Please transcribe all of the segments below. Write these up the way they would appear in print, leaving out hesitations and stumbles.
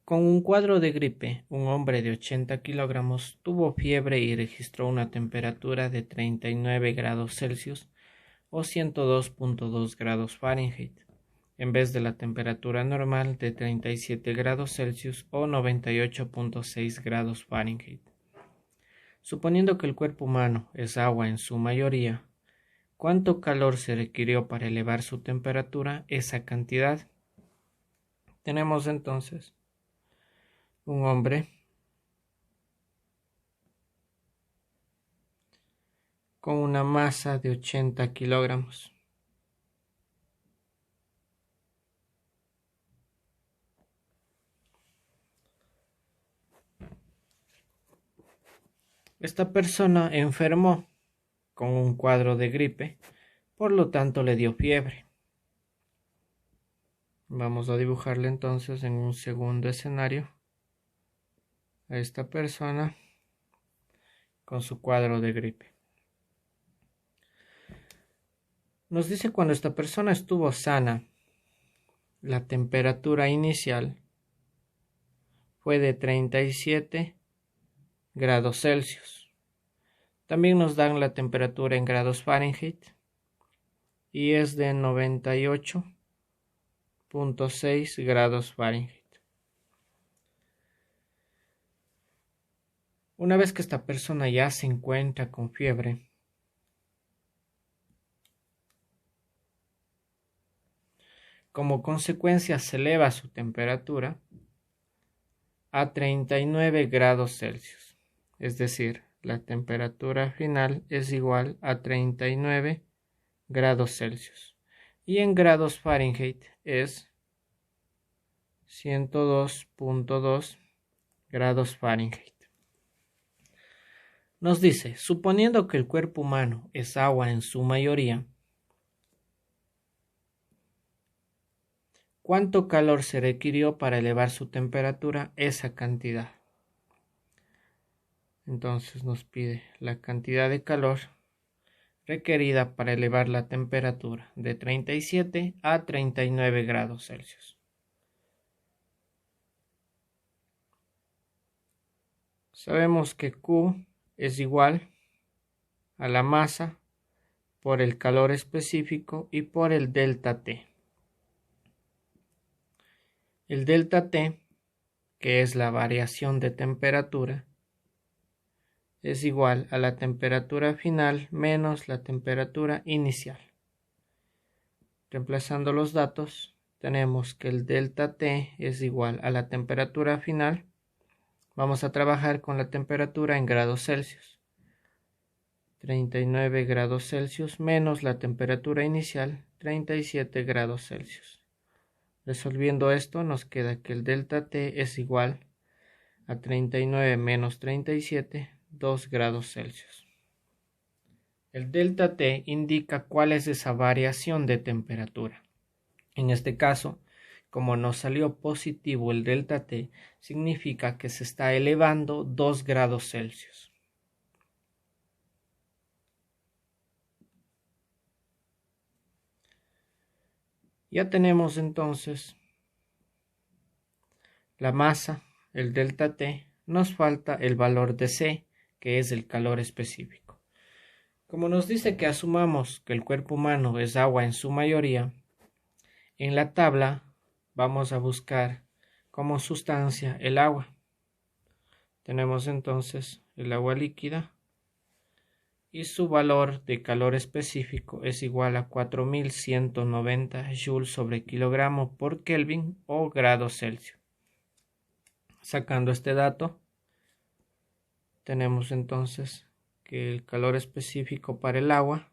Con un cuadro de gripe, un hombre de 80 kilogramos tuvo fiebre y registró una temperatura de 39 grados Celsius o 102.2 grados Fahrenheit, en vez de la temperatura normal de 37 grados Celsius o 98.6 grados Fahrenheit. Suponiendo que el cuerpo humano es agua en su mayoría, ¿cuánto calor se requirió para elevar su temperatura? Esa cantidad. Tenemos entonces un hombre con una masa de 80 kilogramos. Esta persona enfermó con un cuadro de gripe, por lo tanto le dio fiebre. Vamos a dibujarle entonces en un segundo escenario a esta persona con su cuadro de gripe. Nos dice cuando esta persona estuvo sana, la temperatura inicial fue de 37 grados Celsius. También nos dan la temperatura en grados Fahrenheit y es de 98.6 grados Fahrenheit. Una vez que esta persona ya se encuentra con fiebre, como consecuencia se eleva su temperatura a 39 grados Celsius, es decir, la temperatura final es igual a 39 grados Celsius y en grados Fahrenheit es 102.2 grados Fahrenheit. Nos dice, suponiendo que el cuerpo humano es agua en su mayoría, ¿cuánto calor se requirió para elevar su temperatura? Esa cantidad. Entonces nos pide la cantidad de calor requerida para elevar la temperatura de 37 a 39 grados Celsius. Sabemos que Q es igual a la masa por el calor específico y por el delta T. El delta T, que es la variación de temperatura, es igual a la temperatura final menos la temperatura inicial. Reemplazando los datos, tenemos que el delta T es igual a la temperatura final. Vamos a trabajar con la temperatura en grados Celsius. 39 grados Celsius menos la temperatura inicial, 37 grados Celsius. Resolviendo esto, nos queda que el delta T es igual a 39 menos 37, 2 grados Celsius. El delta T indica cuál es esa variación de temperatura. En este caso, como nos salió positivo el delta T, significa que se está elevando 2 grados Celsius. Ya tenemos entonces la masa, el delta T, nos falta el valor de C, que es el calor específico. Como nos dice que asumamos que el cuerpo humano es agua en su mayoría, en la tabla vamos a buscar como sustancia el agua. Tenemos entonces el agua líquida y su valor de calor específico es igual a 4190 joules sobre kilogramo por Kelvin o grados Celsius. Sacando este dato, tenemos entonces que el calor específico para el agua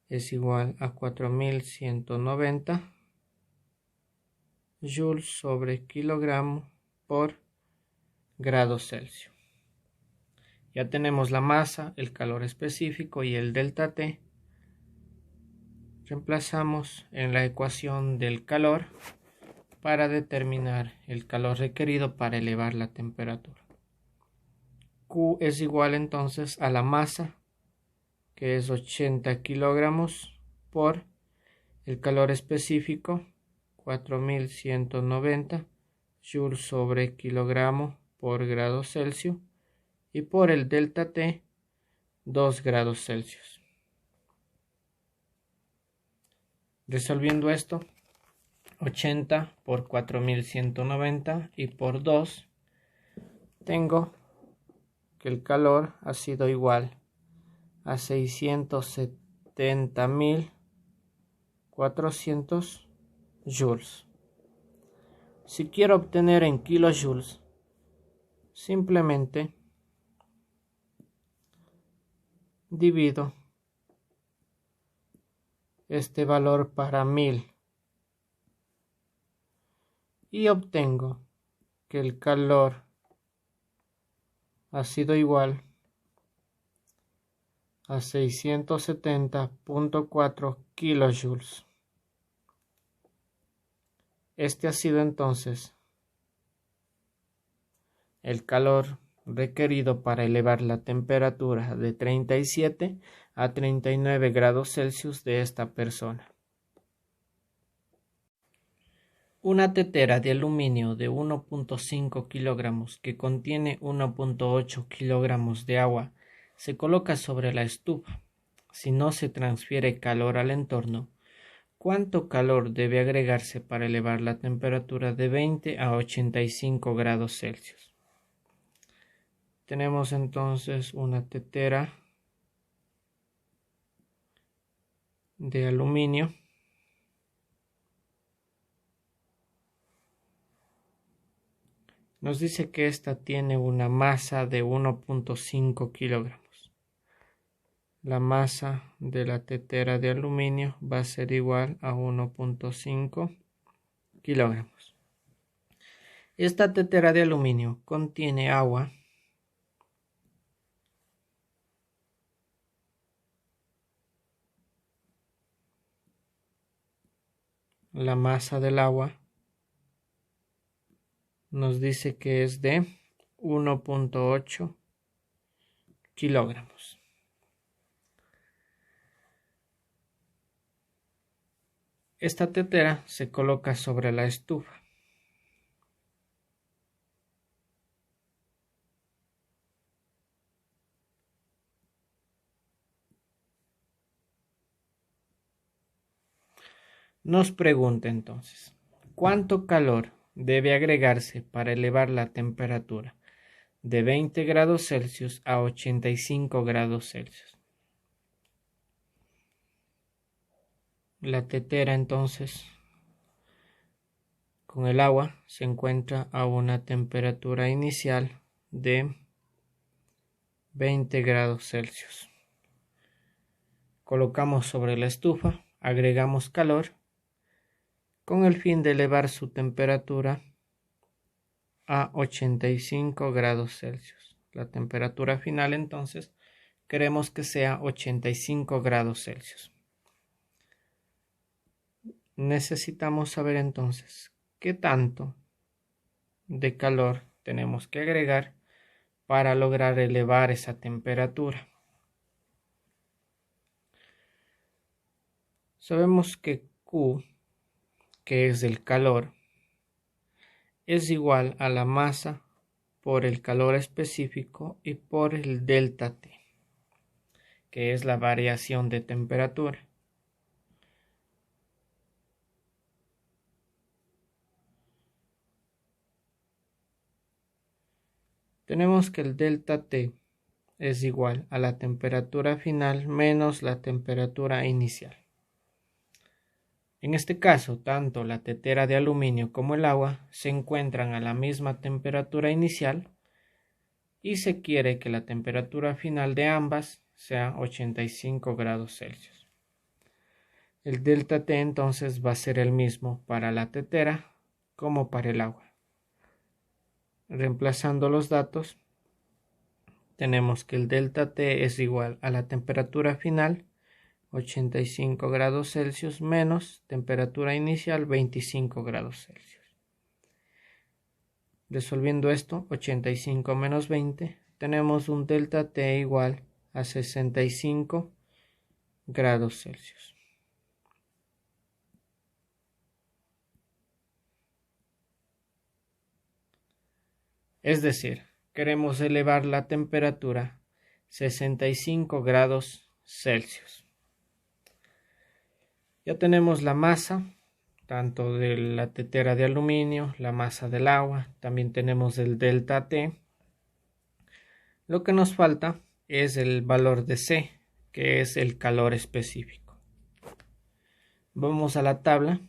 es igual a 4190 joules sobre kilogramo por grados Celsius. Ya tenemos la masa, el calor específico y el delta T. Reemplazamos en la ecuación del calor para determinar el calor requerido para elevar la temperatura. Q es igual entonces a la masa, que es 80 kilogramos, por el calor específico, 4190 Joule sobre kilogramo por grado Celsius y por el delta T 2 grados Celsius. Resolviendo esto, 80 por 4190 y por 2, tengo que el calor ha sido igual a 670.400 joules. Si quiero obtener en kilojoules, simplemente divido este valor para 1000 y obtengo que el calor ha sido igual a 670.4 kilojoules. Este ha sido entonces el calor requerido para elevar la temperatura de 37 a 39 grados Celsius de esta persona. Una tetera de aluminio de 1.5 kilogramos que contiene 1.8 kilogramos de agua se coloca sobre la estufa. Si no se transfiere calor al entorno, ¿cuánto calor debe agregarse para elevar la temperatura de 20 a 85 grados Celsius? Tenemos entonces una tetera de aluminio nos dice que esta tiene una masa de 1.5 kilogramos. La masa de la tetera de aluminio va a ser igual a 1.5 kilogramos. Esta tetera de aluminio contiene agua la masa del agua nos dice que es de 1.8 kilogramos. Esta tetera se coloca sobre la estufa. Nos pregunta entonces, ¿cuánto calor debe agregarse para elevar la temperatura de 20 grados Celsius a 85 grados Celsius? La tetera entonces con el agua se encuentra a una temperatura inicial de 20 grados Celsius. Colocamos sobre la estufa, agregamos calor con el fin de elevar su temperatura a 85 grados Celsius. La temperatura final entonces queremos que sea 85 grados Celsius. Necesitamos saber entonces qué tanto de calor tenemos que agregar para lograr elevar esa temperatura. Sabemos que Q, que es el calor, es igual a la masa por el calor específico y por el delta T, que es la variación de temperatura. Tenemos que el delta T es igual a la temperatura final menos la temperatura inicial. En este caso, tanto la tetera de aluminio como el agua se encuentran a la misma temperatura inicial y se quiere que la temperatura final de ambas sea 85 grados Celsius. El delta T entonces va a ser el mismo para la tetera como para el agua. Reemplazando los datos, tenemos que el delta T es igual a la temperatura final 85 grados Celsius menos temperatura inicial 25 grados Celsius. Resolviendo esto, 85 menos 20, tenemos un delta T igual a 65 grados Celsius. Es decir, queremos elevar la temperatura 65 grados Celsius. Ya tenemos la masa, tanto de la tetera de aluminio, la masa del agua, también tenemos el delta T. Lo que nos falta es el valor de C, que es el calor específico. Vamos a la tabla.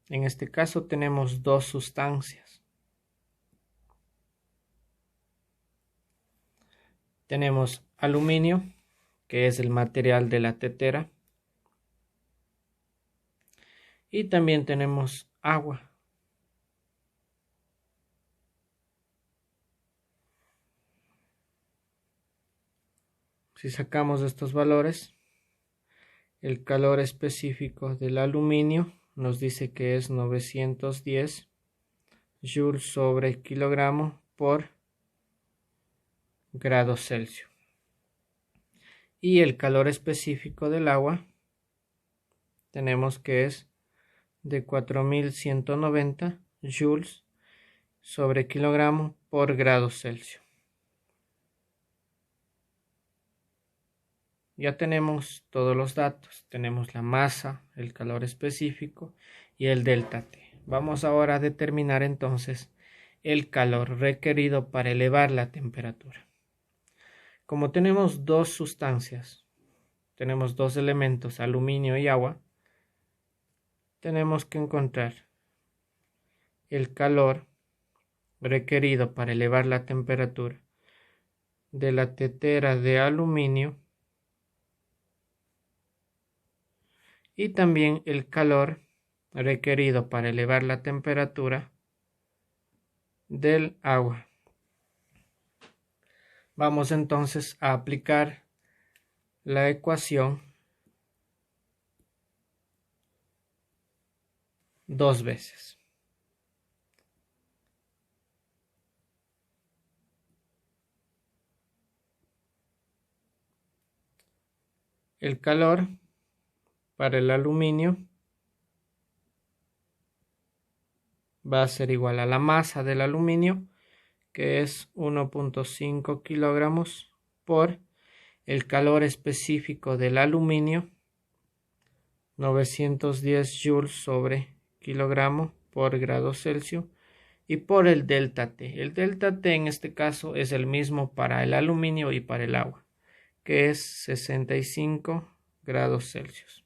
En este caso tenemos dos sustancias. Tenemos aluminio, que es el material de la tetera. Y también tenemos agua. Si sacamos estos valores, el calor específico del aluminio nos dice que es 910 joules sobre kilogramo por grado Celsius. Y el calor específico del agua tenemos que es de 4190 joules sobre kilogramo por grado Celsius. Ya tenemos todos los datos, tenemos la masa, el calor específico y el delta T. Vamos ahora a determinar entonces el calor requerido para elevar la temperatura. Como tenemos dos sustancias, tenemos dos elementos, aluminio y agua, tenemos que encontrar el calor requerido para elevar la temperatura de la tetera de aluminio y también el calor requerido para elevar la temperatura del agua. Vamos entonces a aplicar la ecuación dos veces. El calor para el aluminio va a ser igual a la masa del aluminio, que es 1.5 kilogramos, por el calor específico del aluminio, 910 joules sobre kilogramo por grado Celsius, y por el delta T. El delta T en este caso es el mismo para el aluminio y para el agua, que es 65 grados Celsius.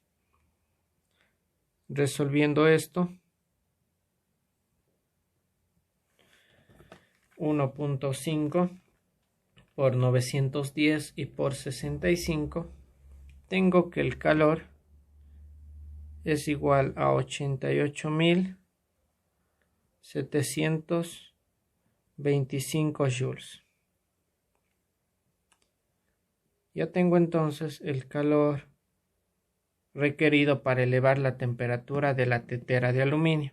Resolviendo esto, 1.5 por 910 y por 65, tengo que el calor es igual a 88.725 joules. Ya tengo entonces el calor requerido para elevar la temperatura de la tetera de aluminio.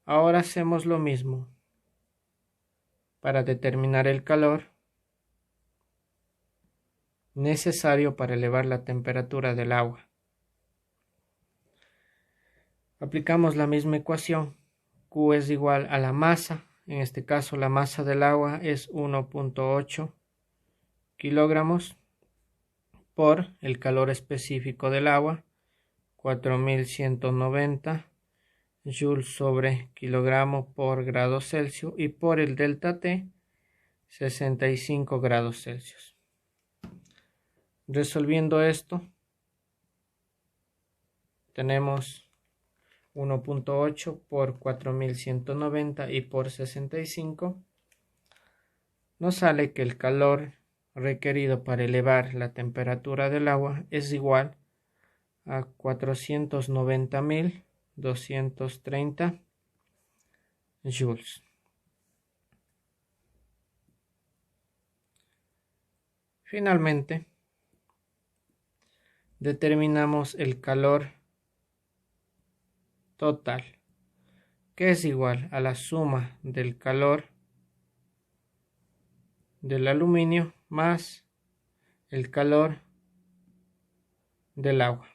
Ahora hacemos lo mismo para determinar el calor necesario para elevar la temperatura del agua. Aplicamos la misma ecuación. Q es igual a la masa. En este caso la masa del agua es 1.8 kilogramos por el calor específico del agua, 4190 joules sobre kilogramo por grado Celsius, y por el delta T, 65 grados Celsius. Resolviendo esto, tenemos 1.8 por 4190 y por 65. Nos sale que el calor requerido para elevar la temperatura del agua es igual a 490.230 joules. Finalmente, determinamos el calor total, que es igual a la suma del calor del aluminio más el calor del agua.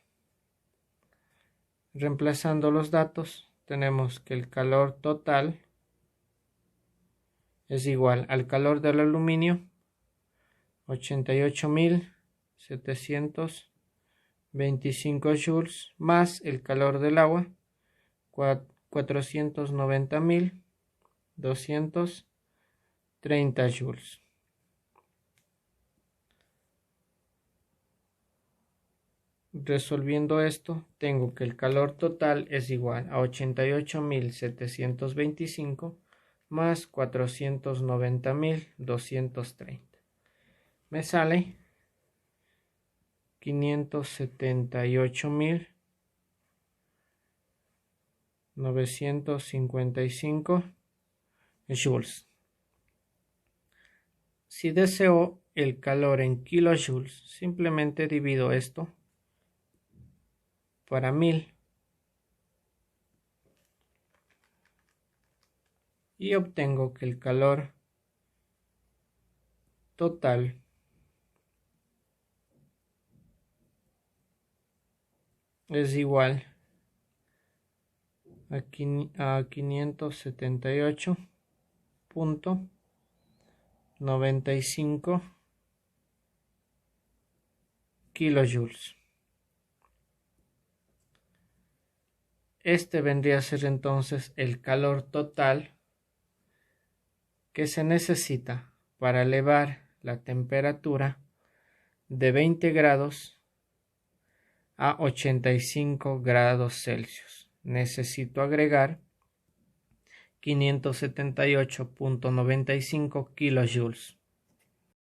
Reemplazando los datos, tenemos que el calor total es igual al calor del aluminio, 88.725 joules, más el calor del agua, 490.230 joules. Resolviendo esto, tengo que el calor total es igual a 88.725 más 490.230. Me sale 578.955 joules. Si deseo el calor en kilojoules, simplemente divido esto para 1000 y obtengo que el calor total es igual a 578.95 kilojoules. Este vendría a ser entonces el calor total que se necesita para elevar la temperatura de 20 grados a 85 grados Celsius. Necesito agregar 578.95 kilojoules.